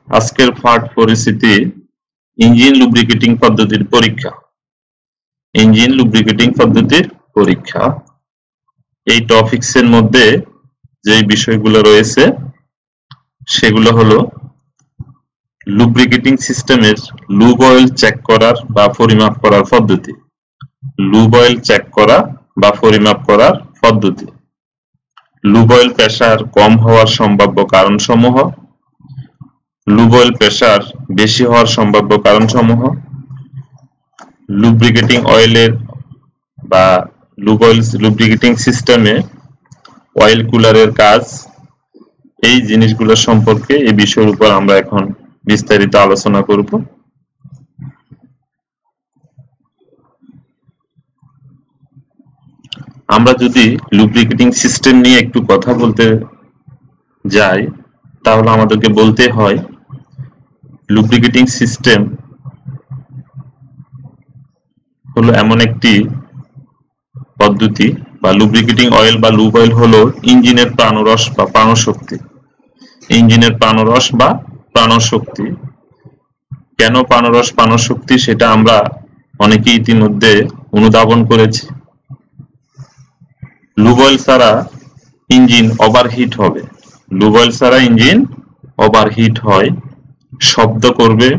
আজকের পাঠ পরিস্থিতি ইঞ্জিন লুব্রিকেটিং পদ্ধতির পরীক্ষা। ইঞ্জিন লুব্রিকেটিং পদ্ধতির পরীক্ষা এই টপিকসের মধ্যে যে বিষয়গুলো রয়েছে সেগুলো হলো লুব্রিকেটিং সিস্টেমের লুব অয়েল চেক করার বা পরিমাপ করার পদ্ধতি। লুব অয়েল চেক করা বা পরিমাপ করার পদ্ধতি। লুব অয়েল প্রেসার কম হওয়ার সম্ভাব্য কারণসমূহ, লুব অয়েল প্রেসার বেশি হওয়ার সম্ভাব্য কারণসমূহ, লুব্রিকেটিং অয়েলের বা লুব অয়েল লুব্রিকেটিং সিস্টেমে অয়েল কুলারের কাজ, এই জিনিসগুলো সম্পর্কে এই বিষয়ের উপর আমরা এখন বিস্তারিত আলোচনা করব। আমরা যদি লুব্রিকেটিং সিস্টেম নিয়ে একটু কথা বলতে যাই তাহলে আমাদেরকে বলতে হয় লুব্রিকেটিং সিস্টেম হলো এমন একটি পদ্ধতি বা লুব্রিকেটিং অয়েল বা লুব অয়েল হলো ইঞ্জিনের প্রাণরস বা প্রাণশক্তি। ইঞ্জিনের প্রাণরস বা প্রাণশক্তি। কেন প্রাণরস প্রাণশক্তি সেটা আমরা অনেকেই ইতিমধ্যে অনুধাবন করেছি। লুব অয়েল ছাড়া ইঞ্জিন ওভারহিট হবে। লুব অয়েল ছাড়া ইঞ্জিন ওভারহিট হয়, শব্দ করবে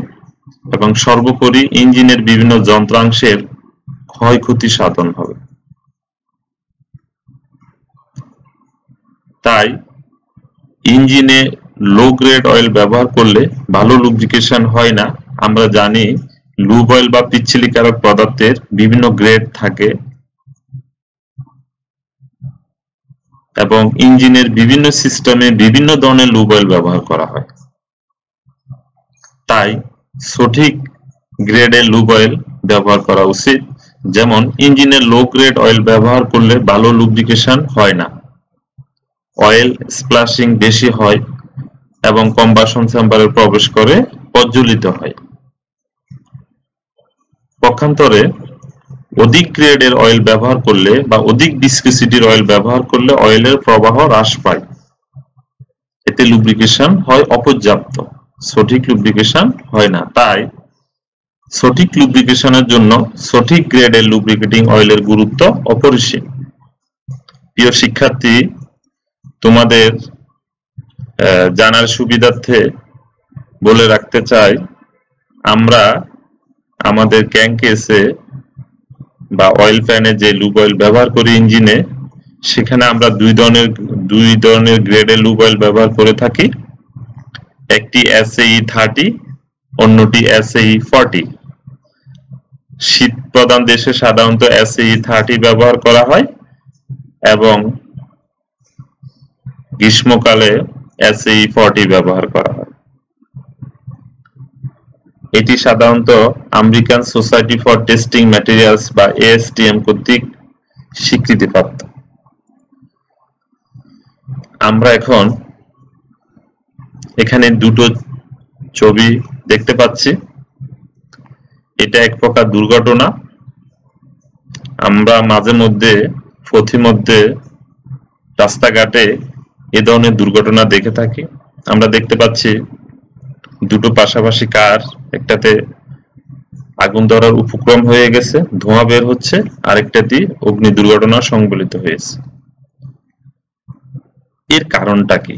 এবং সর্বোপরি ইঞ্জিনের বিভিন্ন যন্ত্রাংশের ক্ষয়ক্ষতি সাধন হবে। তাই ইঞ্জিনে লো গ্রেড অয়েল ব্যবহার করলে ভালো লুব্রিকেশন হয় না। আমরা জানি লুব অয়েল বা পিচ্ছিলিকারক পদার্থের বিভিন্ন গ্রেড থাকে এবং ইঞ্জিনের বিভিন্ন সিস্টেমে বিভিন্ন ধরনের লুব অয়েল ব্যবহার করা হয়। তাই সঠিক গ্রেডের লুব অয়েল ব্যবহার করা উচিত। যেমন ইঞ্জিনের লো গ্রেড অয়েল ব্যবহার করলে ভালো লুব্রিকেশন হয় না, অয়েল স্প্লাশিং বেশি হয় এবং কম্বাসন চেম্বারে প্রবেশ করে প্রজ্বলিত হয়। পক্ষান্তরে অধিক গ্রেডের অয়েল ব্যবহার করলে বা অধিক ভিসকোসিটির অয়েল ব্যবহার করলে অয়েলের প্রবাহ হ্রাস পায়, এতে লুব্রিকেশন হয় অপর্যাপ্ত, সঠিক লুব্রিকেশন হয় না। তাই সঠিক লুব্রিকেশনের জন্য সঠিক গ্রেডের লুব্রিকেটিং অয়েলের গুরুত্ব অপরিসীম। প্রিয় শিক্ষার্থী, তোমাদের জানার সুবিধার্থে বলে রাখতে চাই, আমরা আমাদের ক্র্যাঙ্কেসে বা অয়েল ফ্যানে যে লুব অয়েল ব্যবহার করি ইঞ্জিনে, সেখানে আমরা দুই ধরনের গ্রেডের লুব অয়েল ব্যবহার করে থাকি। একটি SAE 30, অন্যটি SAE 40। শীত প্রধান দেশে সাধারণত SAE 30 ব্যবহার করা হয় এবং গ্রীষ্মকালে SAE 40 ব্যবহার করা হয়। এটি সাধারণত American society for testing materials বা ASTM কর্তৃক স্বীকৃতিপ্রাপ্ত। আমরা এখন এখানে দুটো ছবি দেখতে পাচ্ছি। এটা এক প্রকার দুর্ঘটনা। আমরা মাঝে মধ্যে পথিমধ্যে রাস্তাঘাটে এ ধরনের দুর্ঘটনা দেখে থাকি। আমরা দেখতে পাচ্ছি দুটো পাশাপাশি কার, একটাতে আগুন ধরার উপক্রম হয়ে গেছে, ধোঁয়া বের হচ্ছে, আরেকটাতে অগ্নি দুর্ঘটনা সংঘটিত হয়েছে। এর কারণটা কি?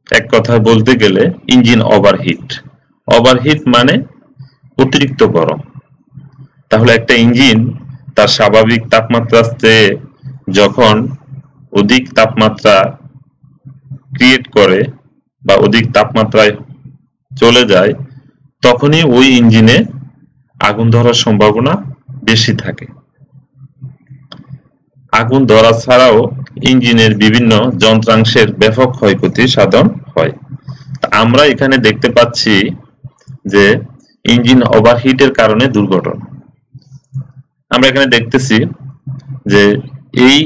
এক কথায় বলতে গেলে ইঞ্জিন ওভারহিট। ওভারহিট মানে অতিরিক্ত গরম। তাহলে একটা ইঞ্জিন তার স্বাভাবিক তাপমাত্রার চেয়ে যখন অধিক তাপমাত্রা ক্রিয়েট করে বা অধিক তাপমাত্রায় চলে যায়, তখনই ওই ইঞ্জিনে আগুন ধরার সম্ভাবনা বেশি থাকে। আগুন ধরা ছাড়াও ইঞ্জিনের বিভিন্ন যন্ত্রাংশের ব্যাপক ক্ষয়ক্ষতি সাধন হয়। আমরা এখানে দেখতে পাচ্ছি যে ইঞ্জিন ওভারহিটের কারণে দুর্ঘটনা। আমরা এখানে দেখতেছি যে এই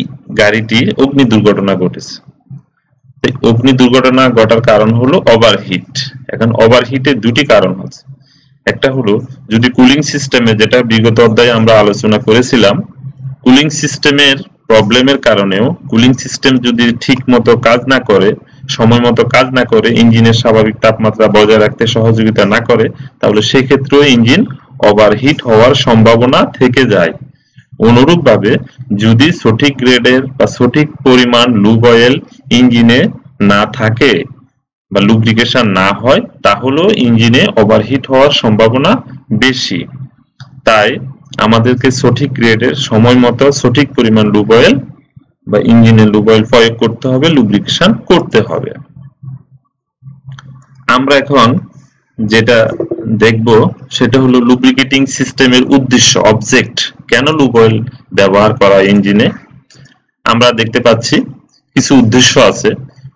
গাড়িটি অগ্নি দুর্ঘটনা ঘটেছে। অগ্নি দুর্ঘটনা ঘটার কারণ হলো ওভারহিট। এখন ওভারহিটের দুটি কারণ আছে। একটা হলো যদি কুলিং সিস্টেমে, যেটা বিগত অধ্যায়ে আমরা আলোচনা করেছিলাম, কুলিং সিস্টেমের প্রবলেমের কারণেও কুলিং সিস্টেম যদি ঠিক মতো কাজ না করে সময় মতো কাজ না করে, ইঞ্জিনের স্বাভাবিক তাপমাত্রা বজায় রাখতে সহযোগিতা না করে, তাহলে সেক্ষেত্রেও ইঞ্জিন ওভারহিট হওয়ার সম্ভাবনা থেকে যায়। অনুরূপভাবে যদি সঠিক গ্রেডের বা সঠিক পরিমাণ লুব অয়েল ইঞ্জিনে না থাকে বা লুব্রিকেশন না হয়, তাহলেও ইঞ্জিনে ওভারহিট হওয়ার সম্ভাবনা বেশি। তাই আমাদেরকে সঠিক গ্রেডের সময় মতো সঠিক পরিমাণ লুব অয়েল বা ইঞ্জিনে লুব অয়েল প্রয়োগ করতে হবে, লুব্রিকেশন করতে হবে। আমরা এখন যেটা দেখব সেটা হলো লুব্রিকেটিং সিস্টেমের উদ্দেশ্য, অবজেক্ট। কেন লুব অয়েল ব্যবহার করা ইঞ্জিনে? আমরা দেখতে পাচ্ছি কিছু উদ্দেশ্য আছে,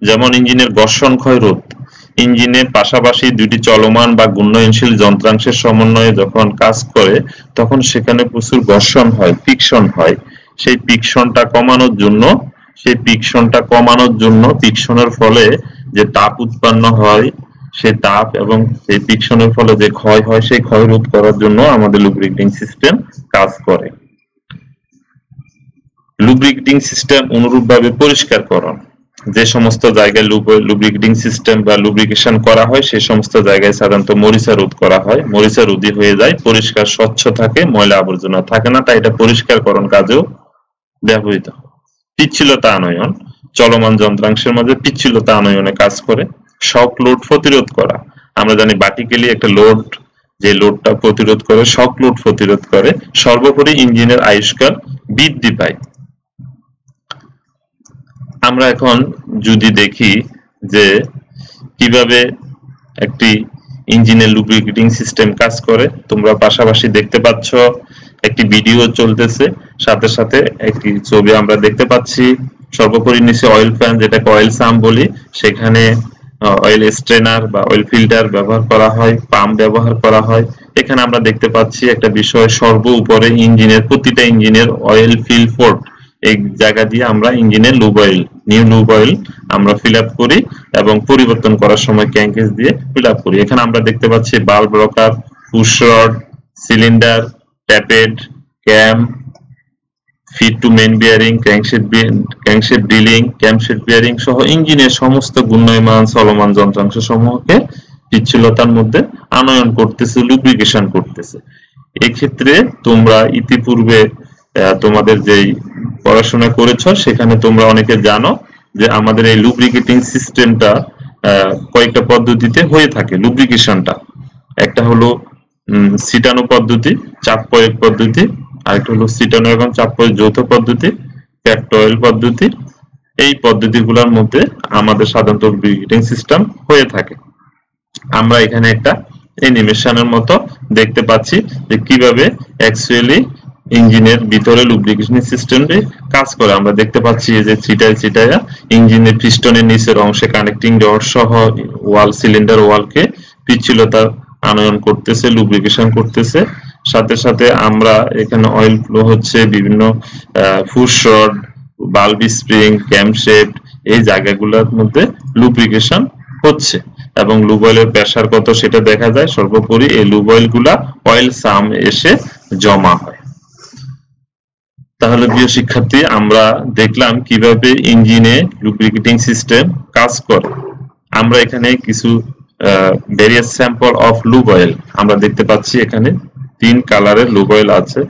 যেমন ইঞ্জিনের ঘর্ষণ ক্ষয় রোধ। ইঞ্জিনের পাশাপাশি দুটি চলমান বা ঘূর্ণনশীল যন্ত্রাংশের সমন্বয়ে যখন কাজ করে তখন সেখানে প্রচুর ঘর্ষণ হয়, ফ্রিকশন হয়। সেই ফ্রিকশনটা কমানোর জন্য ফ্রিকশনের ফলে যে তাপ উৎপন্ন হয়, সেই তাপ এবং সেই ফ্রিকশনের ফলে যে ক্ষয় হয়, সেই ক্ষয় রোধ করার জন্য আমাদের লুব্রিকেটিং সিস্টেম কাজ করে। লুব্রিকেটিং সিস্টেম অনুরূপভাবে পরিষ্কারকরণ। যে সমস্ত জায়গায় লুব্রিকেটিং সিস্টেম বা লুব্রিকেশন করা হয় সেই সমস্ত জায়গায় সাধারণত মরিচা রোধ করা হয়, মরিচা রোধী হয়ে যায়, পরিষ্কার স্বচ্ছ থাকে, ময়লা আবর্জনা থাকে না, তাই এটা পরিষ্কারকরণ কাজেও ব্যবহৃত হয়। পিচ্ছিলতা আনয়ন, চলমান যন্ত্রাংশের মাঝে পিচ্ছিলতা আনয়নে কাজ করে। শক লোড প্রতিরোধ করা, আমরা জানি ভার্টিক্যালি একটা লোড, যে লোডটা প্রতিরোধ করে, শক লোড প্রতিরোধ করে। সর্বোপরি ইঞ্জিনের আয়ুষ্কাল বৃদ্ধি পায়। আমরা এখন যদি দেখি যে কিভাবে একটি ইঞ্জিনের লুব্রিকেটিং সিস্টেম কাজ করে, তোমরা পাশাপাশি দেখতে পাচ্ছ একটি ভিডিও চলতেছে, সাথে সাথে একটি ছবি আমরা দেখতে পাচ্ছি। সর্বোপরি নিচে অয়েল ফ্যান, যেটাকে অয়েল সাম বলি, সেখানে অয়েল স্ট্রেনার বা অয়েল ফিল্টার ব্যবহার করা হয়, পাম্প ব্যবহার করা হয়। এখানে আমরা দেখতে পাচ্ছি একটা বিষয়, সর্ব উপরে ইঞ্জিনের, প্রতিটা ইঞ্জিনের অয়েল ফিল পোর্ট, এই জায়গা দিয়ে আমরা ইঞ্জিনের lube oil, new lube oil আমরা ফিল আপ করি এবং পরিবর্তন করার সময় ক্র্যাঙ্কেজ দিয়ে ফিল আপ করি। এখানে আমরা দেখতে পাচ্ছি বাল্ব rocker, push rod, cylinder, tappet, cam, fit to main bearing, crankshaft drilling, camshaft bearing সহ ইঞ্জিনের সমস্ত ঘূর্ণায়মান চলমান যন্ত্রাংশ সমূহকে পিচ্ছিলতার মধ্যে আনয়ন করতেছে, লুব্রিকেশন করতেছে। এক্ষেত্রে তোমরা ইতিপূর্বে তোমাদের যেই পড়াশোনা করেছো সেখানে তোমরা অনেকে জানো যে আমাদের এই লুব্রিকেটিং সিস্টেমটা কয়েকটা পদ্ধতিতে হয়ে থাকে। লুব্রিকেশনটা একটা হলো ছিটানো পদ্ধতি, চাপ প্রয়োগ পদ্ধতি, আরেকটা হলো ছিটানো এবং চাপ প্রয়োগ যৌথ পদ্ধতি, প্যাকড অয়েল পদ্ধতি। এই পদ্ধতিগুলোর মধ্যে আমাদের সাধারণত লুব্রিকেটিং সিস্টেম হয়ে থাকে। আমরা এখানে একটা অ্যানিমেশনের মতো দেখতে পাচ্ছি যে কিভাবে অ্যাকচুয়ালি ইঞ্জিনের ভিতরে লুব্রিকেশন সিস্টেমটি কাজ করে। আমরা দেখতে পাচ্ছি যে ছিটায়া ইঞ্জিনের পিস্টনের নিচের অংশে কানেক্টিং রড সহ ওয়াল, সিলিন্ডার ওয়ালকে পিচ্ছিলতা আনয়ন করতেছে, লুব্রিকেশন করতেছে। সাথে সাথে আমরা এখানে অয়েল ফ্লো হচ্ছে, বিভিন্ন পুশ রড, বাল্ব স্প্রিং, ক্যামশেফট, এই জায়গাগুলোর মধ্যে লুব্রিকেশন হচ্ছে এবং লুব অয়েলের প্রেসার কত সেটা দেখা যায়। সর্বোপরি এই লুব অয়েলগুলা অয়েল সাম এসে জমা হয়। তাহলে প্রিয় শিক্ষার্থী, আমরা দেখলাম কিভাবে ইঞ্জিনে লুব্রিকেটিং সিস্টেম কাজ করে। আমরা এখানে কিছু various sample of lube oil আমরা দেখতে পাচ্ছি। এখানে 3 কালারের লুব অয়েল আছে,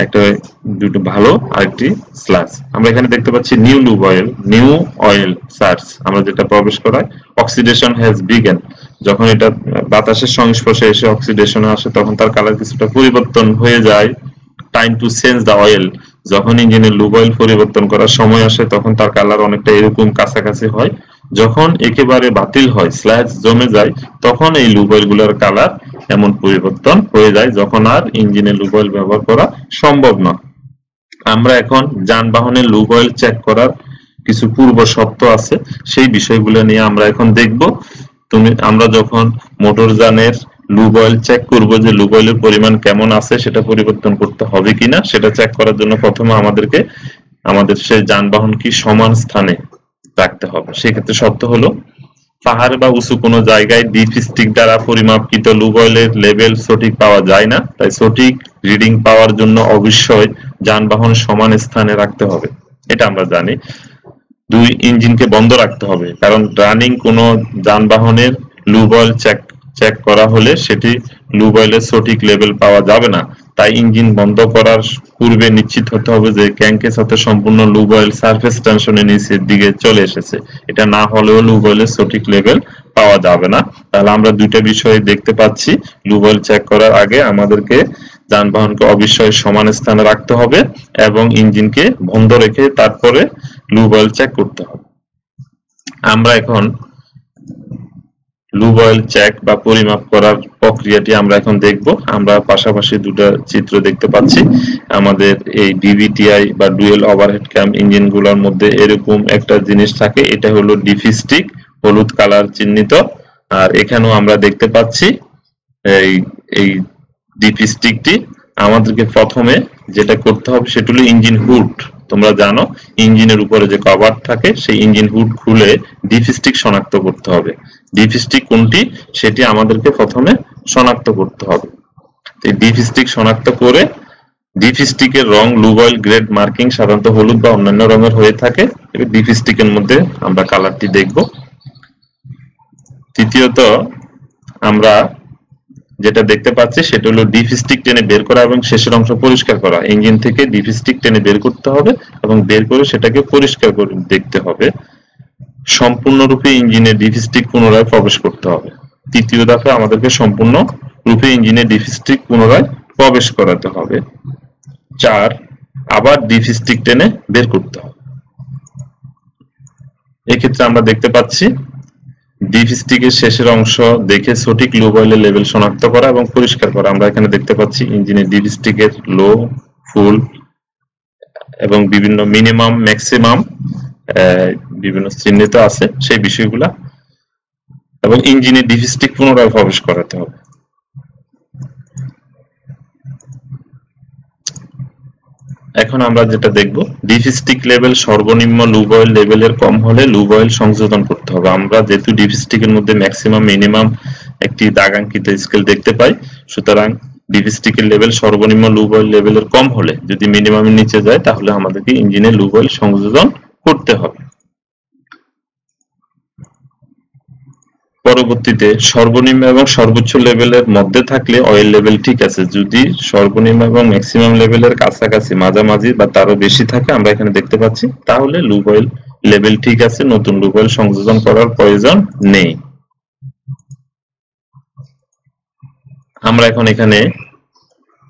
একটা দুটো ভালো আর একটি স্ল্যাশ। আমরা এখানে দেখতে পাচ্ছি new lube oil, new oil search, আমরা যেটা প্রবেশ করাই অক্সিডেশন হ্যাজ বিগেন। যখন এটা বাতাসের সংস্পর্শে এসে অক্সিডেশনে আসে তখন তার কালার কিছুটা পরিবর্তন হয়ে যায়। Time to change the oil, যখন ইঞ্জিনের লুব অয়েল পরিবর্তন করার সময় আসে তখন তার কালার অনেকটা এরকম কাছাকাছি হয়। যখন একেবারে বাতিল হয়, স্ল্যাশ জমে যায়, তখন এই লুব অয়েল গুলোর কালার এমন পরিবর্তন হয়ে যায় যখন আর ইঞ্জিনে লুব অয়েল ব্যবহার করা সম্ভব নয়। আমরা এখন যানবাহনের লুব অয়েল চেক করার কিছু পূর্ব শর্ত আছে, সেই বিষয়গুলো নিয়ে আমরা এখন দেখব। আমরা যখন মোটরযানের লুব অয়েল চেক করব যে লুব অয়েলের পরিমাণ কেমন আছে, সেটা পরিবর্তন করতে হবে কিনা, সেটা চেক করার জন্য প্রথমে আমাদেরকে আমাদের সেই যানবাহন কি সমান স্থানে রাখতে হবে। সেক্ষেত্রে শর্ত হলো পাহাড় বা উঁচু কোনো জায়গায় ডিপ স্টিক দ্বারা পরিমাপকৃত লুব অয়েলের লেভেল সঠিক পাওয়া যায় না, তাই সঠিক রিডিং পাওয়ার জন্য অবশ্যই যানবাহন সমান স্থানে রাখতে হবে, এটা আমরা জানি। দুই, ইঞ্জিনকে বন্ধ রাখতে হবে, কারণ রানিং কোনো যানবাহনের লুব অয়েল চেক করা হলে সেটি লুব অয়েলের সঠিক লেভেল পাওয়া যাবে না। তাই ইঞ্জিন বন্ধ করার পূর্বে নিশ্চিত হতে হবে যে ক্র্যাঙ্কের সাথে সম্পূর্ণ লুব অয়েল সারফেস টেনশনের নিচের দিকে চলে এসেছে। এটা না হলেও লুব অয়েলের সঠিক লেভেল পাওয়া যাবে না। তাহলে আমরা দুইটা বিষয় দেখতে পাচ্ছি, লুব অয়েল চেক করার আগে আমাদেরকে যানবাহনকে অবশ্যই সমান স্থানে রাখতে হবে এবং ইঞ্জিনকে বন্ধ রেখে তারপরে লুব অয়েল চেক করতে হবে। আমরা এখন লুব অয়েল চেক বা পরিমাপ করার প্রক্রিয়াটি আমরা এখন দেখব। আমরা পাশাপাশি দুটো চিত্র দেখতে পাচ্ছি। আমাদের এই ডিভিটিআই বা ডুয়েল ওভারহেড ক্যাম ইঞ্জিনগুলোর মধ্যে এরকম একটা জিনিস থাকে, এটা হলো ডিফি স্টিক, হলুদ কালার চিহ্নিত। আর এখানেও আমরা দেখতে পাচ্ছি এই ডিফি স্টিকটি। আমাদেরকে প্রথমে যেটা করতে হবে সেটা হলো ইঞ্জিন হুড। তোমরা জানো ইঞ্জিনের উপরে যে কভার থাকে সেই ইঞ্জিন হুড খুলে ডিফি স্টিক শনাক্ত করতে হবে। ডিফি স্টিক কোনটি সেটি আমাদেরকে প্রথমে শনাক্ত করতে হবে। এই ডিফি স্টিক শনাক্ত করে ডিফি স্টিকের রং লুব অয়েল গ্রেড মার্কিং সাধারণত হলুদ বা অন্যান্য রঙের হয়ে থাকে। ডিফি স্টিকের মধ্যে আমরা কালারটি দেখব। তৃতীয়ত আমরা যেটা দেখতে পাচ্ছি সেটা হলো ডিফি স্টিক টেনে বের করা এবং শেষের অংশ পরিষ্কার করা। ইঞ্জিন থেকে ডিফি স্টিক টেনে বের করতে হবে এবং বের করে সেটাকে পরিষ্কার করে দেখতে হবে। সম্পূর্ণরূপে ইঞ্জিনে ডিফি স্টিক পুনরায় প্রবেশ করতে হবে। তৃতীয় ধাপে আমাদেরকে সম্পূর্ণ রূপে ইঞ্জিনে ডিফি স্টিক পুনরায় প্রবেশ করাতে হবে। 4, আবার ডিফি স্টিক টেনে বের করতে হবে। এক্ষেত্রে আমরা দেখতে পাচ্ছি ডিফি স্টিকের শেষের অংশ দেখে সঠিক লুব অয়েলের লেভেল শনাক্ত করা এবং পরিষ্কার করা। আমরা এখানে দেখতে পাচ্ছি ইঞ্জিনের ডিফি স্টিকের লো, ফুল এবং বিভিন্ন মিনিমাম, ম্যাক্সিমাম বিভিন্ন চিহ্নিত আছে সেই বিষয়গুলা, এবং ইঞ্জিনের ডিফি স্টিক পুনরায় প্রবেশ করাতে হবে। এখন আমরা যেটা দেখব, ডিফি স্টিক লেভেল সর্বনিম্ন লুব অয়েল লেভেলের কম হলে লুব অয়েল সংযোজন করতে হবে। আমরা যেহেতু ডিফি স্টিকের মধ্যে ম্যাক্সিমাম, মিনিমাম একটি দাগাঙ্কিত স্কেল দেখতে পাই, সুতরাং ডিফি স্টিকের লেভেল সর্বনিম্ন লুব অয়েল লেভেলের কম হলে যদি মিনিমামের নিচে যায় তাহলে আমাদেরকে ইঞ্জিনে লুব অয়েল সংযোজন করতে হবে। পরবর্তীতে সর্বনিম্ন এবং সর্বোচ্চ লেভেলের মধ্যে থাকলে অয়েল লেভেল ঠিক আছে। যদি সর্বনিম্ন এবং ম্যাক্সিমাম লেভেলের কাছাকাছি, মাঝামাঝি বা তারও বেশি থাকে, আমরা এখানে দেখতে পাচ্ছি, তাহলে লুব অয়েল লেভেল ঠিক আছে, নতুন লুব অয়েল সংযোজন করার প্রয়োজন নেই। আমরা এখন এখানে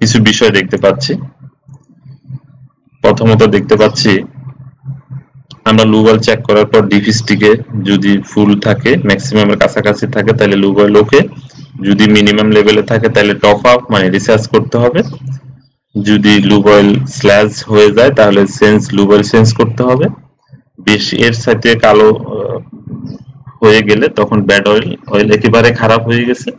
কিছু বিষয় দেখতে পাচ্ছি। প্রথমত দেখতে পাচ্ছি আমরা লুব অয়েল চেক করার পর ডিফি স্টিকে যদি ফুল থাকে, ম্যাক্সিমামের কাছাকাছি থাকে, তাহলে লুব অয়েল ওকে। যদি মিনিমাম লেভেলে থাকে তাহলে টপ আপ মানে রিসার্চ করতে হবে। যদি লুব অয়েল স্ল্যাশ হয়ে যায় তাহলে লুব অয়েল চেঞ্জ করতে হবে। বেশি এর সাথে কালো হয়ে গেলে তখন ব্যাড অয়েল, অয়েল একেবারে খারাপ হয়ে গেছে।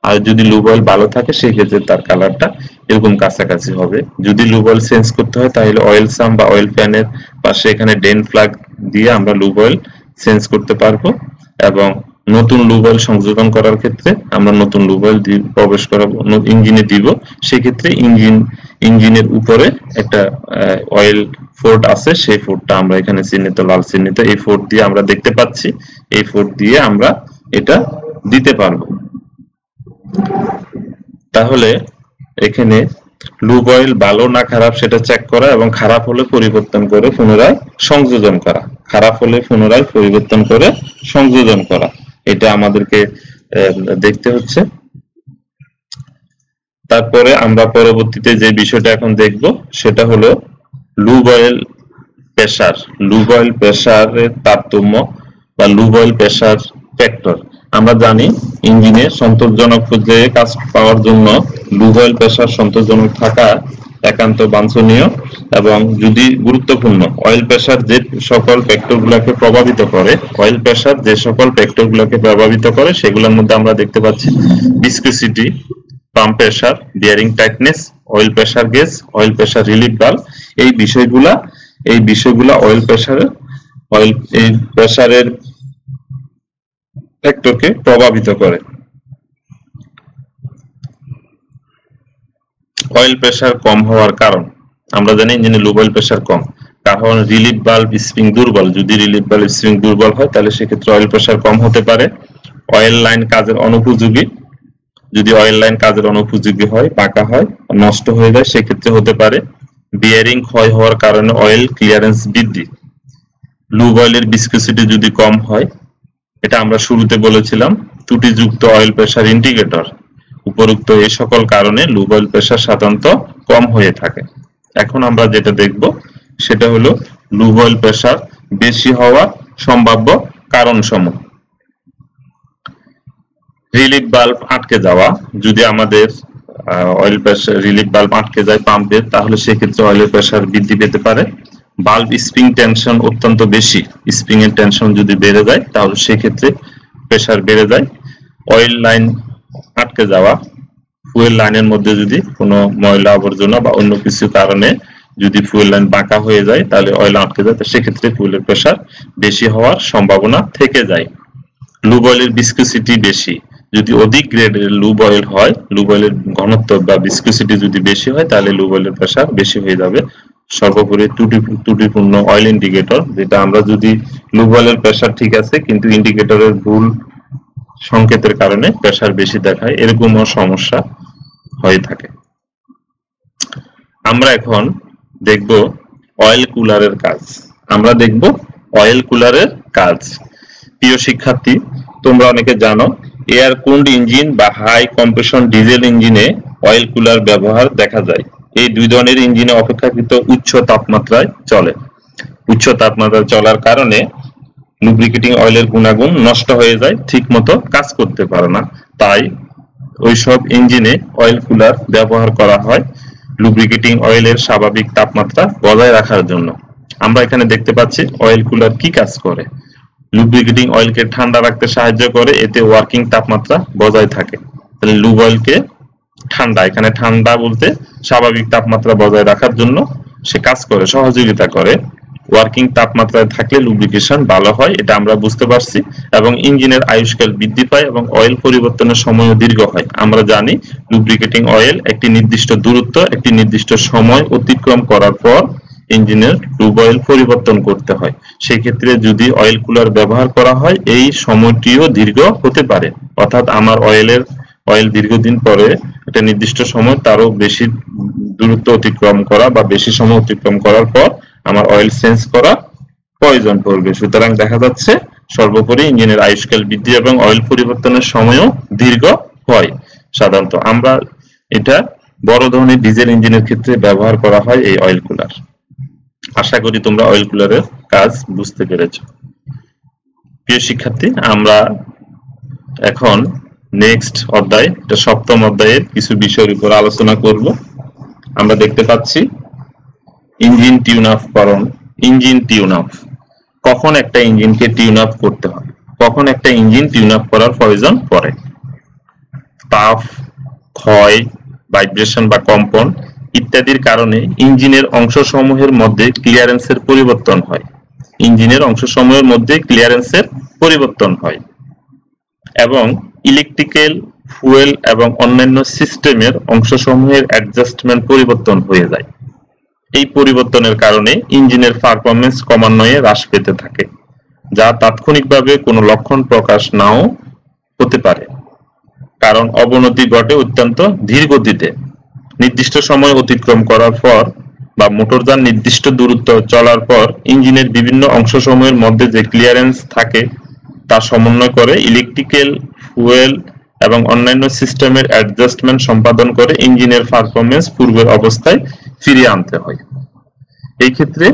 আর যদি লুব অয়েল ভালো থাকে সেই ক্ষেত্রে তার কালারটা এরকম কাছাকাছি হবে। যদি লুব অয়েল চেঞ্জ করতে হয় তাহলে অয়েল সাম বা অয়েল প্যানের পাশে এখানে ডেন ফ্ল্যাগ দিয়ে আমরা লুব অয়েল চেঞ্জ করতে পারবো, এবং নতুন লুব অয়েল সংযোজন করার ক্ষেত্রে আমরা নতুন লুব অয়েল প্রবেশ করাবো, ইঞ্জিনে দিব। সেক্ষেত্রে ইঞ্জিনের উপরে একটা অয়েল ফোর্ট আছে, সেই ফোর্টটা আমরা এখানে চিহ্নিত, লাল চিহ্নিত, এই ফোর্ট দিয়ে আমরা দেখতে পাচ্ছি, এই ফোর্ট দিয়ে আমরা এটা দিতে পারবো। তাহলে এখানে লুব অয়েল ভালো না খারাপ সেটা চেক করা এবং খারাপ হলে পরিবর্তন করে পুনরায় সংযোজন করা, খারাপ হলে পুনরায় পরিবর্তন করে সংযোজন করা, এটা আমাদেরকে দেখতে হচ্ছে। তারপরে আমরা পরবর্তীতে যে বিষয়টা এখন দেখব সেটা হলো lube oil pressure. Lube oil প্রেসারের তারতম্য বা লুব অয়েল প্রেসার ফ্যাক্টর। আমরা জানি ইঞ্জিনে সন্তোষজনক পর্যায়ে কাজ পাওয়ার জন্য লুব অয়েল প্রেসার সন্তোষজনক থাকা একান্ত বাঞ্ছনীয় এবং যদি গুরুত্বপূর্ণ। অয়েল প্রেসার যে সকল ফ্যাক্টরগুলোকে প্রভাবিত করে, অয়েল প্রেসার যে সকল ফ্যাক্টরগুলোকে প্রভাবিত করে সেগুলোর মধ্যে আমরা দেখতে পাচ্ছি viscosity, pump pressure, bearing tightness, oil pressure gauge, oil pressure relief valve. এই বিষয়গুলা অয়েল প্রেসারের ফ্যাক্টরকে প্রভাবিত করে। অয়েল প্রেসার কম হওয়ার কারণ, আমরা জানি ইঞ্জিনে লুব অয়েল প্রেসার কম, কারণ রিলিফ বাল্ব স্প্রিং দুর্বল। যদি রিলিফ বাল্ব স্প্রিং দুর্বল হয় তাহলে সেক্ষেত্রে অয়েল প্রেসার কম হতে পারে। অয়েল লাইন কাজের অনুপযোগী, যদি অয়েল লাইন কাজের অনুপযোগী হয়, পাকা হয়, নষ্ট হয়ে যায়, সেক্ষেত্রে হতে পারে। বিয়ারিং ক্ষয় হওয়ার কারণে অয়েল ক্লিয়ারেন্স বৃদ্ধি। লুব অয়েলের ভিসকোসিটি যদি কম হয়, এটা আমরা শুরুতে বলেছিলাম, ত্রুটিযুক্ত অয়েল প্রেসার ইন্ডিকেটর। উপরোক্ত এই সকল কারণে লুব অয়েল প্রেসার সাধারণত কম হয়ে থাকে। এখন আমরা যেটা দেখব সেটা হলো লুব অয়েল প্রেসার বেশি হওয়ার সম্ভাব্য কারণসমূহ। রিলিফ বাল্ব আটকে যাওয়া, যদি আমাদের অয়েল প্রেসার রিলিফ বাল্ব আটকে যায় পাম্পের, তাহলে সেক্ষেত্রে অয়েলের প্রেসার বৃদ্ধি পেতে পারে। বাল্ব স্প্রিং টেনশন অত্যন্ত বেশি, স্প্রিং এর টেনশন যদি বেড়ে যায় তাহলে সেক্ষেত্রে প্রেসার বেড়ে যায়। অয়েল লাইন আটকে যাওয়া, ফুয়েল লাইনের মধ্যে যদি কোনো ময়লা আবর্জনা বা অন্য কিছু কারণে যদি ফুয়েল লাইন বাঁকা হয়ে যায় তাহলে অয়েল আটকে যায়, তো সেক্ষেত্রে ফুয়েলের প্রেসার বেশি হওয়ার সম্ভাবনা থেকে যায়। লুব অয়েলের ভিসকোসিটি বেশি, যদি অধিক গ্রেডের লুব অয়েল হয়, লুব অয়েলের ঘনত্ব বা ভিসকোসিটি যদি বেশি হয় তাহলে লুব অয়েলের প্রেসার বেশি হয়ে যাবে। সর্বোপরি ত্রুটিপূর্ণ অয়েল ইন্ডিকেটর, যেটা আমরা যদি লুব অয়েলের প্রেসার ঠিক আছে কিন্তু ইন্ডিকেটরের ভুল সংকেতের কারণে প্রেসার বেশি দেখায়, এরকমও সমস্যা হয়ে থাকে। আমরা এখন দেখব অয়েল কুলারের কাজ। আমরা দেখব অয়েল কুলারের কাজ। প্রিয় শিক্ষার্থী, তোমরা অনেকে জানো এয়ার কুলড ইঞ্জিন বা হাই কম্প্রেশন ডিজেল ইঞ্জিনে অয়েল কুলার ব্যবহার দেখা যায়। এই দুই ধরনের ইঞ্জিনে অপেক্ষাকৃত উচ্চ তাপমাত্রায় চলে। উচ্চ তাপমাত্রায় চলার কারণে লুব্রিকেটিং অয়েলের গুণাগুণ নষ্ট হয়ে যায়, ঠিকমতো কাজ করতে পারে না। তাই ওইসব ইঞ্জিনে অয়েল কুলার ব্যবহার করা হয় লুব্রিকেটিং অয়েলের স্বাভাবিক তাপমাত্রা বজায় রাখার জন্য। আমরা এখানে দেখতে পাচ্ছি অয়েল কুলার কি কাজ করে। লুব্রিকেটিং অয়েলকে ঠান্ডা রাখতে সাহায্য করে, এতে ওয়ার্কিং তাপমাত্রা বজায় থাকে। তাহলে লুব অয়েলকে ঠান্ডা, এখানে ঠান্ডা বলতে স্বাভাবিক তাপমাত্রা বজায় রাখার জন্য সে কাজ করে, সহযোগিতা করে। ওয়ার্কিং তাপমাত্রায় থাকলে লুব্রিকেশন ভালো হয়, এটা আমরা বুঝতে পারছি, এবং ইঞ্জিনের আয়ুষ্কাল বৃদ্ধি পায় এবং অয়েল পরিবর্তনের সময়ও দীর্ঘ হয়। আমরা জানি লুব্রিকেটিং অয়েল একটি নির্দিষ্ট দূরত্ব, একটি নির্দিষ্ট সময় অতিক্রম করার পর ইঞ্জিনের লুব অয়েল পরিবর্তন করতে হয়। সেই ক্ষেত্রে যদি অয়েল কুলার ব্যবহার করা হয় এই সময়টিও দীর্ঘ হতে পারে, অর্থাৎ আমার অয়েল দীর্ঘদিন পরে একটা নির্দিষ্ট সময় তারও বেশি দূরত্ব অতিক্রম করা বা বেশি সময় অতিক্রম করার পর আমার অয়েল চেঞ্জ করা প্রয়োজন পড়বে। সুতরাং দেখা যাচ্ছে সর্বোপরি ইঞ্জিনের আয়ুষ্কাল বৃদ্ধি এবং অয়েল পরিবর্তনের সময়ও দীর্ঘ হয়। সাধারণত আমরা এটা বড় ধরনের ডিজেল ইঞ্জিনের ক্ষেত্রে ব্যবহার করা হয় এই অয়েল কুলার। আশা করি তোমরা অয়েল কুলারের কাজ বুঝতে পেরেছ। প্রিয় শিক্ষার্থী, আমরা এখন নেক্সট অধ্যায়, এটা সপ্তম অধ্যায়ের কিছু বিষয়ের উপর আলোচনা করব। আমরা দেখতে পাচ্ছি ইঞ্জিন টিউন আপ করণ। ইঞ্জিন টিউন আপ, কখন একটা ইঞ্জিনকে টিউন আপ করতে হয়, কখন একটা ইঞ্জিন টিউন আপ করার প্রয়োজন পড়ে। তাপ, ক্ষয়, ভাইব্রেশন বা কম্পন ইত্যাদির কারণে ইঞ্জিনের অংশসমূহের মধ্যে ক্লিয়ারেন্সের পরিবর্তন হয়। ইঞ্জিনের অংশসমূহের মধ্যে ক্লিয়ারেন্সের পরিবর্তন হয় এবং ইলেকট্রিক্যাল, ফুয়েল এবং অন্যান্য সিস্টেমের অংশসমূহের অ্যাডজাস্টমেন্ট পরিবর্তন হয়ে যায়। এই পরিবর্তনের কারণে ইঞ্জিনের পারফরম্যান্স ক্রমান্বয়ে হ্রাস পেতে থাকে, যা তাৎক্ষণিকভাবে কোনো লক্ষণ প্রকাশ নাও হতে পারে, কারণ অবনতি ঘটে অত্যন্ত ধীর গতিতে। নির্দিষ্ট সময় অতিক্রম করার পর বা মোটরযান নির্দিষ্ট দূরত্ব চলার পর ইঞ্জিনের বিভিন্ন অংশসমূহের মধ্যে যে ক্লিয়ারেন্স থাকে তা সমন্বয় করে ইলেকট্রিক্যাল, ফুয়েল এবং অন্যান্য সিস্টেমের অ্যাডজাস্টমেন্ট সম্পাদন করে ইঞ্জিনের পারফরম্যান্স পূর্বের অবস্থায় ফিরিয়ে আনতে হয়। এই ক্ষেত্রে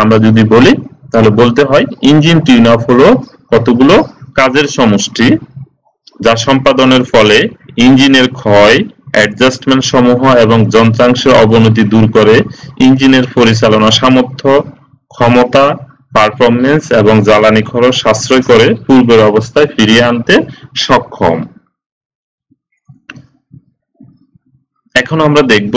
আমরা যদি বলি তাহলে বলতে হয় ইঞ্জিন টিউন আপ হলো কতগুলো কাজের সমষ্টি যা সম্পাদনের ফলে ইঞ্জিনের ক্ষয়, অ্যাডজাস্টমেন্ট সমূহ এবং যন্ত্রাংশের অবনতি দূর করে ইঞ্জিনের পরিচালনা সামর্থ্য, ক্ষমতা, পারফরম্যান্স এবং জ্বালানি খরচ সাশ্রয় করে পূর্বের অবস্থায় ফিরিয়ে আনতে সক্ষম। এখন আমরা দেখব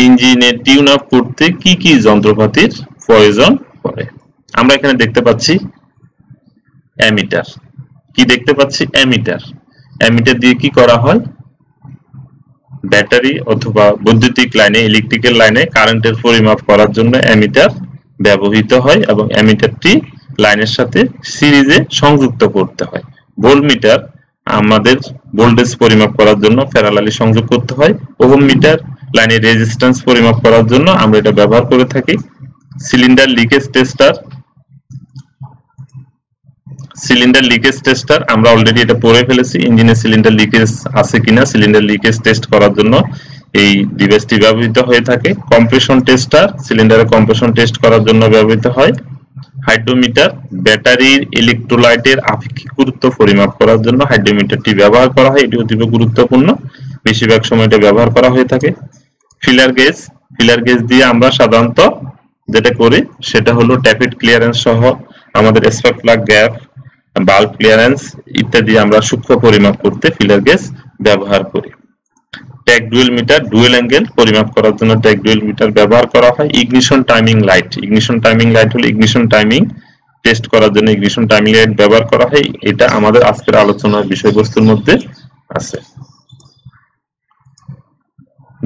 ইঞ্জিনের টিউন আপ করতে কি কি যন্ত্রপাতির প্রয়োজন পড়ে। আমরা এখানে দেখতে পাচ্ছি অ্যামিটার। কি দেখতে পাচ্ছি? অ্যামিটার। অ্যামিটার দিয়ে কি করা হয়? ব্যাটারি অথবা বৈদ্যুতিক লাইনে, ইলেকট্রিক্যাল লাইনে কারেন্টের পরিমাপ করার জন্য অ্যামিটার ব্যবহৃত হয় এবং অ্যামিটারটি লাইনের সাথে সিরিজে সংযুক্ত করতে হয়। ভোল্টমিটার আমাদের ভোল্টেজ পরিমাপ করার জন্য প্যারালালি সংযোগ করতে হয়। ওহম মিটার লাইনের রেজিস্ট্যান্স পরিমাপ করার জন্য আমরা এটা ব্যবহার করে থাকি। সিলিন্ডার লিকেজ টেস্টার আমরা অলরেডি এটা পড়ে ফেলেছি। ইঞ্জিনে সিলিন্ডার লিকেজ আছে কিনা সিলিন্ডার লিকেজ টেস্ট করার জন্য এই ডিভাইসটি ব্যবহৃত হয়ে থাকে। কম্প্রেশন টেস্টার সিলিন্ডারের কম্প্রেশন টেস্ট করার জন্য ব্যবহৃত হয়। হাইড্রোমিটার ব্যাটারির ইলেকট্রোলাইটের আপেক্ষিক গুরুত্ব পরিমাপ করার জন্য হাইড্রোমিটারটি ব্যবহার করা হয়। এটি অতীব গুরুত্বপূর্ণ, বেশিরভাগ সময় এটা ব্যবহার করা হয়ে থাকে। ফিলার গেজ দিয়ে আমরা সাধারণত যেটা করি সেটা হলো ট্যাপিট ক্লিয়ারেন্স সহ আমাদের স্পার্ক প্লাগ গ্যাপ, বাল্ব ক্লিয়ারেন্স ইত্যাদি আমরা সূক্ষ্ম পরিমাপ করতে ফিলার গেজ ব্যবহার করি। Tach dwell meter dwell angle পরিমাপ করার জন্য ট্যাগ ডুয়েল মিটার ব্যবহার করা হয়। ইগনিশন টাইমিং লাইট হলো ইগনিশন টাইমিং টেস্ট করার জন্য ইগনিশন টাইমিং লাইট ব্যবহার করা হয়। এটা আমাদের আজকের আলোচনার বিষয়বস্তুর মধ্যে আছে।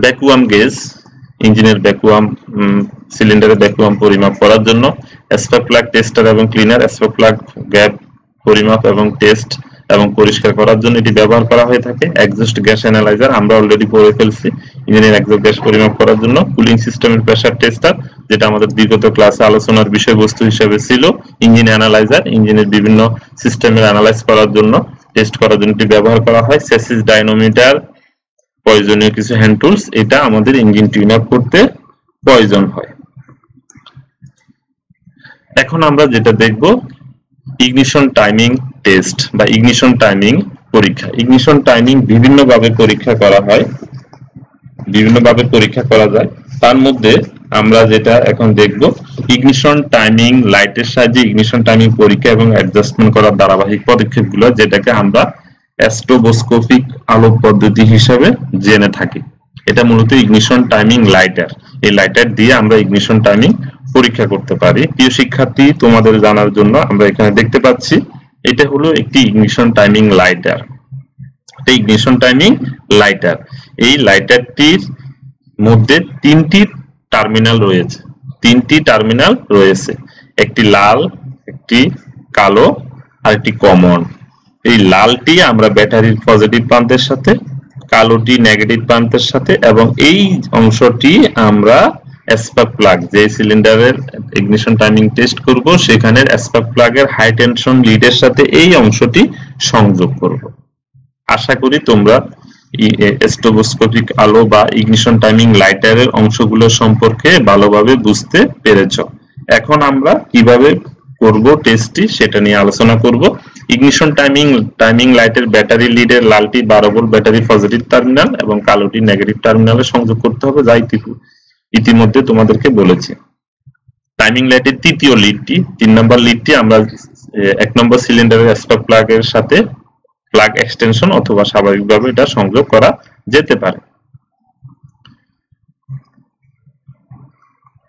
ভ্যাকুয়াম গেজ ইঞ্জিনের সিলিন্ডারের ভ্যাকুয়াম পরিমাপ করার জন্য। স্পার্ক প্লাগ টেস্টার এবং ক্লিনার স্পার্ক প্লাগ গ্যাপ পরিমাপ এবং টেস্ট এবং পরিষ্কার করার জন্য এটি ব্যবহার করা হয়ে থাকে। এক্সজস্ট গ্যাস অ্যানালাইজার আমরা অলরেডি পড়ে ফেলছি ইঞ্জিনের এক্সজস্ট গ্যাস পরিমাপ করার জন্য। কুলিং সিস্টেমের প্রেসার টেস্টার যেটা আমাদের বিগত ক্লাসে আলোচনার বিষয়বস্তু হিসেবে ছিল। ইঞ্জিন অ্যানালাইজার ইঞ্জিনের বিভিন্ন সিস্টেমের অ্যানালাইজ করার জন্য টেস্ট করার জন্য এটি ব্যবহার করা হয়। চেসিস ডাইনোমিটার প্রয়োজনীয় কিছু হ্যান্ড টুলস, এটা আমাদের ইঞ্জিন টিউন আপ করতে প্রয়োজন হয়। এখন আমরা যেটা দেখব ইগনিশন টাইমিং টেস্ট বা ইগনিশন টাইমিং পরীক্ষা। ইগনিশন টাইমিং বিভিন্নভাবে পরীক্ষা করা হয়, বিভিন্নভাবে পরীক্ষা করা যায়। তার মধ্যে আমরা যেটা এখন দেখব ইগনিশন টাইমিং লাইটের সাহায্যে ইগনিশন টাইমিং পরীক্ষা এবং অ্যাডজাস্টমেন্ট করার ধারাবাহিক পদক্ষেপগুলো, যেটাকে আমরা স্ট্রোবোস্কোপিক আলোক পদ্ধতি হিসেবে জেনে থাকি। এটা মূলত ইগনিশন টাইমিং লাইটার। এই লাইটার দিয়ে আমরা ইগনিশন টাইমিং পরীক্ষা করতে পারি। প্রিয় শিক্ষার্থী, তোমাদের জানার জন্য আমরা এখানে দেখতে পাচ্ছি এটা হলো একটি ignition timing lighter. Ignition timing lighter, এই লাইটারটির মধ্যে তিনটি টার্মিনাল রয়েছে, একটি লাল, একটি কালো আর একটি কমন। এই লালটি আমরা ব্যাটারির পজিটিভ প্রান্তের সাথে, কালোটি নেগেটিভ প্রান্তের সাথে, এবং এই অংশটি আমরা স্পার্ক প্লাগ, যে সিলিন্ডারের ইগনিশন টাইমিং টেস্ট করব সেখানের স্পার্ক প্লাগের হাই টেনশন লিডের সাথে এই অংশটি সংযোগ করব। আশা করি তোমরা স্ট্রোবোস্কোপিক আলো বা ইগনিশন টাইমিং লাইটারের অংশগুলো সম্পর্কে ভালোভাবে বুঝতে পেরেছ। এখন আমরা কিভাবে করব টেস্টটি সেটা নিয়ে আলোচনা করব। ইগনিশন টাইমিং লাইটের ব্যাটারি লিডের লালটি 12 ভোল্ট ব্যাটারি পজিটিভ টার্মিনাল এবং কালোটি নেগেটিভ টার্মিনালে সংযোগ করতে হবে, যা ইতিমধ্যে তোমাদেরকে বলেছি। টাইমিং লাইটের তৃতীয় লিডটি, 3 নম্বর লিডটি আমরা 1 নম্বর সিলিন্ডারের স্পার্ক প্লাগের সাথে প্লাগ এক্সটেনশন অথবা স্বাভাবিকভাবে এটা সংযোগ করা যেতে পারে।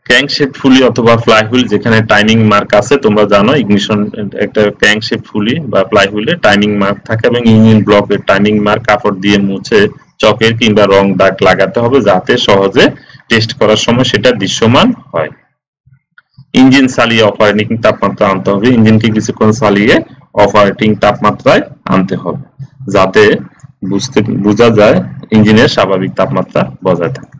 ক্র্যাঙ্কশ্যাফট ফুলি অথবা ফ্লাই হুইল, যেখানে টাইমিং মার্ক আছে, তোমরা জানো ইগনিশন একটা ক্র্যাঙ্কশ্যাফট ফুলি বা ফ্লাই হুইলে টাইমিং মার্ক থাকে এবং ইঞ্জিন ব্লকের টাইমিং মার্ক কাপড় দিয়ে মুছে চকের কিংবা রং দাগ লাগাতে হবে, যাতে সহজে টেস্ট করার সময় সেটা দৃশ্যমান হয়। ইঞ্জিন চালিয়ে অপারেটিং তাপমাত্রা আনতে হবে, ইঞ্জিনকে কিছুক্ষণ চালিয়ে অপারেটিং তাপমাত্রায় আনতে হবে, যাতে বোঝা যায় ইঞ্জিনের স্বাভাবিক তাপমাত্রা বজায় থাকে।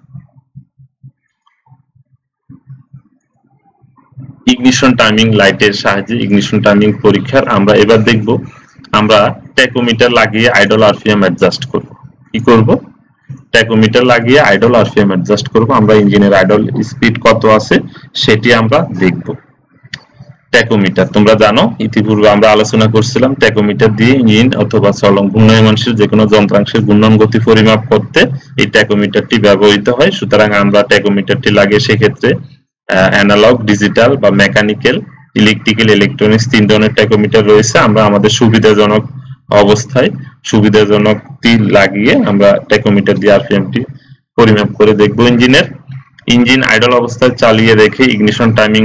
ইগনিশন টাইমিং লাইটের সাহায্যে ইগনিশন টাইমিং পরীক্ষার আমরা এবার দেখব আমরা ট্যাকোমিটার লাগিয়ে আইডল আরপিএম অ্যাডজাস্ট করব। কি করব? ট্যাকোমিটার লাগিয়ে আইডল আরপিএম অ্যাডজাস্ট করব। আমরা ইঞ্জিনের আইডল স্পিড কত আছে সেটি আমরা দেখব। ট্যাকোমিটার তোমরা জানো, ইতিপূর্বে আমরা আলোচনা করছিলাম ট্যাকোমিটার দিয়ে ইঞ্জিন অথবা ঘূর্ণায়মানশীল যে কোনো যন্ত্রাংশের ঘূর্ণন গতি পরিমাপ করতে এই ট্যাকোমিটারটি ব্যবহৃত হয়। সুতরাং আমরা ট্যাকোমিটারটি লাগিয়ে সেক্ষেত্রে অ্যানালগ, ডিজিটাল বা মেকানিক্যাল, ইলেকট্রিক্যাল, ইলেকট্রনিক্স 3 ধরনের ট্যাকোমিটার রয়েছে। আমরা আমাদের সুবিধাজনক অবস্থায় সুবিধাজনকটি লাগিয়ে আমরা ট্যাকোমিটার দিয়ে আরপিএমটি পরিমাপ করে দেখব। ইঞ্জিন আইডল অবস্থায় চালিয়ে রেখে ইগনিশন টাইমিং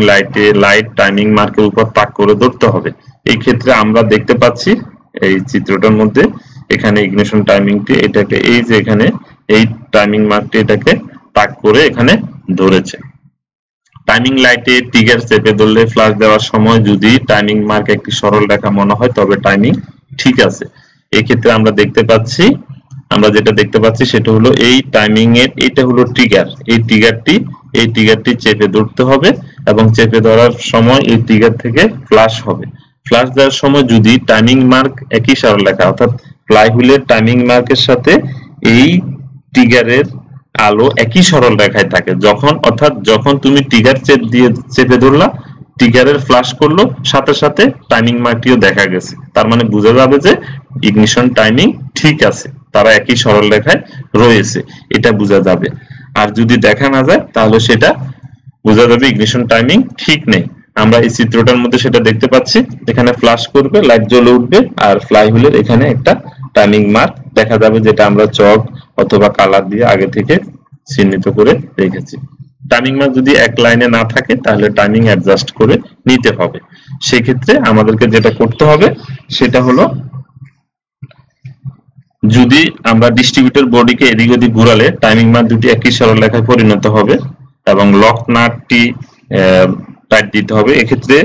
লাইট টাইমিং মার্কের উপর তাক করে ধরতে হবে। এই ক্ষেত্রে আমরা দেখতে পাচ্ছি এই চিত্রটার মধ্যে এখানে ইগনিশন টাইমিংটি এটাকে এই যে এখানে এই টাইমিং মার্কটি এটাকে তাক করে এখানে ধরেছে। টাইমিং লাইটে ট্রিগার চেপে ধরলে ফ্ল্যাশ দেওয়ার সময় যদি টাইমিং মার্ক একটি সরল রেখা মনে হয় তবে টাইমিং ঠিক আছে। এই ক্ষেত্রে আমরা যেটা দেখতে পাচ্ছি সেটা হলো এই টাইমিং এর এটা হলো ট্রিগার, এই ট্রিগারটি চেপে ধরতে হবে এবং চেপে ধরার সময় এই ট্রিগার থেকে ফ্ল্যাশ হবে। ফ্ল্যাশ দেওয়ার সময় যদি টাইমিং মার্ক একই সরল রেখা অর্থাৎ ফ্লাইহুইলের টাইমিং মার্কের সাথে এই ট্রিগারের আলো একই সরল রেখায় থাকে, যখন তুমি ট্রিগার চেপে ধরলা, ট্রিগারের ফ্ল্যাশ করলো, সাথে সাথে টাইমিং মার্কটিও দেখা গেছে, তার মানে বোঝা যাবে যে ইগনিশন টাইমিং ঠিক আছে, তারা একই সরল রেখায় রয়েছে, এটা বোঝা যাবে। আর যদি দেখা না যায় তাহলে সেটা বোঝা যাবে ইগনিশন টাইমিং ঠিক নেই। আমরা এই চিত্রটার মধ্যে সেটা দেখতে পাচ্ছি, এখানে ফ্ল্যাশ করবে, লাইট জ্বলে উঠবে, আর ফ্লাইহুইলের এখানে একটা টাইমিং মার্ক দেখা যাবে, যেটা আমরা চক অথবা কালার দিয়ে আগে থেকে চিহ্নিত করে রেখেছি। টাইমিং মার্ক যদি এক লাইনে না থাকে তাহলে টাইমিং অ্যাডজাস্ট করে নিতে হবে। সেই ক্ষেত্রে আমাদেরকে যেটা করতে হবে সেটা হলো, যদি আমরা ডিস্ট্রিবিউটর বডিকে এদিক ওদিক ঘুরালে টাইমিং মার্ক দুটি একই সরল রেখায় পরিণত হবে এবং লক নাটটি টাইট দিতে হবে। এক্ষেত্রে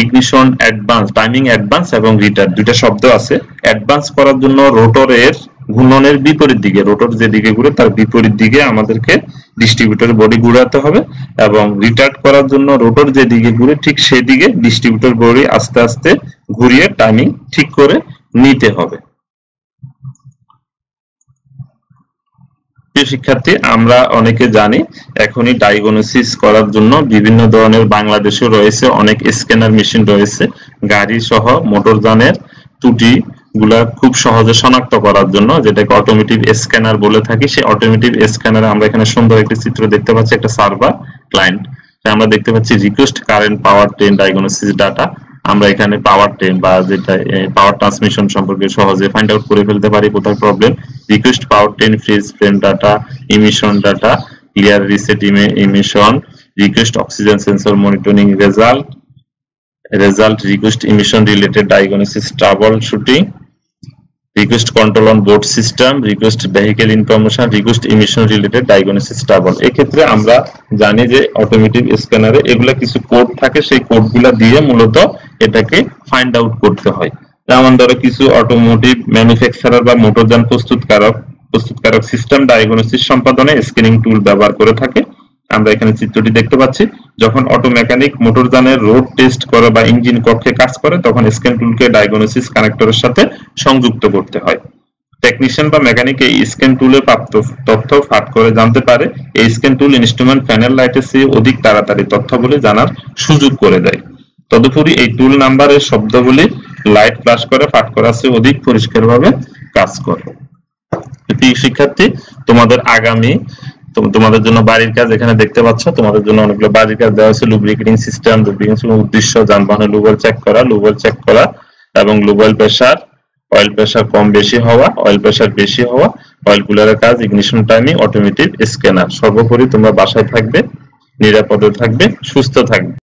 ইগনিশন অ্যাডভান্স, টাইমিং অ্যাডভান্স এবং রিটার্ড দুইটা শব্দ আছে। অ্যাডভান্স করার জন্য রোটরের ঘূর্ণনের বিপরীত দিকে, রোটর যেদিকে ঘুরে তার বিপরীত দিকে আমাদেরকে ডিস্ট্রিবিউটর বডি ঘুরাতে হবে, এবং রিটার্ড করার জন্য রোটর যেদিকে ঘুরে ঠিক সেদিকে ডিস্ট্রিবিউটর বডি আস্তে আস্তে ঘুরিয়ে টাইমিং ঠিক করে নিতে হবে। প্রিয় শিক্ষার্থী, আমরা অনেকে জানি এখনই ডায়াগনোসিস করার জন্য বিভিন্ন ধরনের বাংলাদেশে রয়েছে অনেক স্ক্যানার মেশিন রয়েছে, গাড়ি সহ মোটরযানের ত্রুটি গুলা খুব সহজে শনাক্ত করার জন্য, যেটাকে অটোমেটিভ স্ক্যানার বলে থাকি। সেই অটোমেটিভ স্ক্যানারে আমরা এখানে সুন্দর একটি চিত্র দেখতে পাচ্ছি, একটা সার্ভার ক্লায়েন্ট, আমরা দেখতে পাচ্ছি রিকোয়েস্ট কারেন্ট পাওয়ার ট্রেন ডায়াগনোসিস ডাটা। আমরা এখানে পাওয়ার ট্রেন বা যেটা পাওয়ার ট্রান্সমিশন সম্পর্কে সহজে ফাইন্ড আউট করে ফেলতে পারি কোথায় problem. Request power train fridge frame data, emission data, clear reset emission, request oxygen sensor monitoring result, request emission related diagnosis trouble shooting, request control on board system, request vehicle information, request emission related diagnosis trouble. এক্ষেত্রে আমরা জানি যে automotive স্ক্যানারে এগুলা কিছু code থাকে, সেই কোডগুলা দিয়ে মূলত এটাকে ফাইন্ড আউট করতে হয়। যেমন ধরো কিছু অটোমোটিভ ম্যানুফ্যাকচারার বা মোটরযান প্রস্তুতকারক সিস্টেম ডায়াগনোসিস সম্পাদনে স্ক্যানিং টুল ব্যবহার করে থাকে। আমরা এখানে চিত্রটি দেখতে পাচ্ছি, যখন অটো মেকানিক মোটরযানের রোড টেস্ট করে বা ইঞ্জিন কক্ষে কাজ করে তখন স্ক্যান টুলকে ডায়াগনোসিস কানেক্টরের সাথে সংযুক্ত করতে হয়। টেকনিশিয়ান বা মেকানিক এই স্ক্যান টুলে প্রাপ্ত তথ্য ফাট করে জানতে পারে। এই স্ক্যান টুল ইনস্ট্রুমেন্ট প্যানেল লাইটের চেয়ে অধিক তাড়াতাড়ি তথ্যগুলি জানার সুযোগ করে দেয়। তদুপরি এই টুল নাম্বারের শব্দগুলি লাইট ফ্ল্যাশ করে ফাট করার চেয়ে অধিক পরিষ্কারভাবে কাজ করে। শিক্ষার্থী, তোমাদের জন্য বাড়ির কাজ এখানে দেখতে পাচ্ছ, তোমাদের জন্য অনেকগুলো বাড়ির কাজ দেওয়া হয়েছে। লুব্রিকেটিং সিস্টেম, উদ্দেশ্য যানবাহনের লুব্রিকেশন চেক করা এবং লুব্রিকেশন প্রেসার, অয়েল প্রেসার কম বেশি হওয়া, অয়েল প্রেসার বেশি হওয়া, অয়েল কুলারের কাজ, ইগনিশন টাইমিং, অটোমেটিভ স্ক্যানার। সর্বোপরি তোমরা বাসায় থাকবে, নিরাপদে থাকবে, সুস্থ থাকবে।